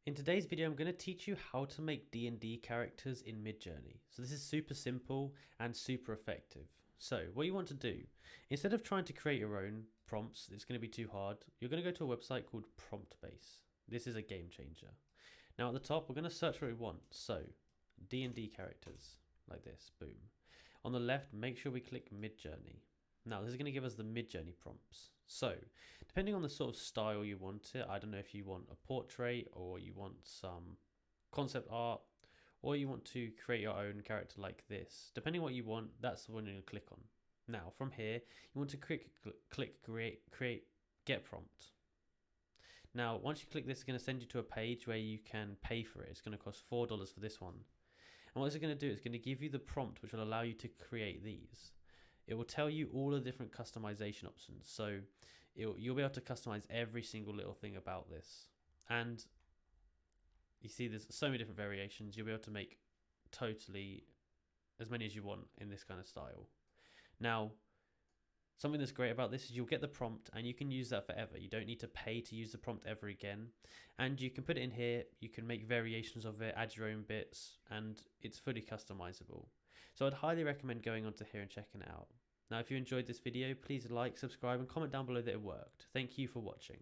In today's video, I'm going to teach you how to make D&D characters in Midjourney. So this is super simple and super effective. So what you want to do, instead of trying to create your own prompts, it's going to be too hard. You're going to go to a website called PromptBase. This is a game changer. Now at the top, we're going to search what we want. So D&D characters, like this, boom. On the left, make sure we click Midjourney. Now this is going to give us the Midjourney prompts. So depending on the sort of style you want it, I don't know if you want a portrait or you want some concept art or you want to create your own character like this. Depending on what you want, that's the one you're going to click on. Now from here, you want to click create get prompt. Now once you click this, it's going to send you to a page where you can pay for it. It's going to cost $4 for this one. And what it's going to do is going to give you the prompt which will allow you to create these. It will tell you all the different customization options. So you'll be able to customize every single little thing about this. And you see there's so many different variations. You'll be able to make totally as many as you want in this kind of style. Now, something that's great about this is you'll get the prompt and you can use that forever. You don't need to pay to use the prompt ever again. And you can put it in here. You can make variations of it, add your own bits, and it's fully customizable. So I'd highly recommend going onto here and checking it out. Now, if you enjoyed this video, please like, subscribe, and comment down below that it worked. Thank you for watching.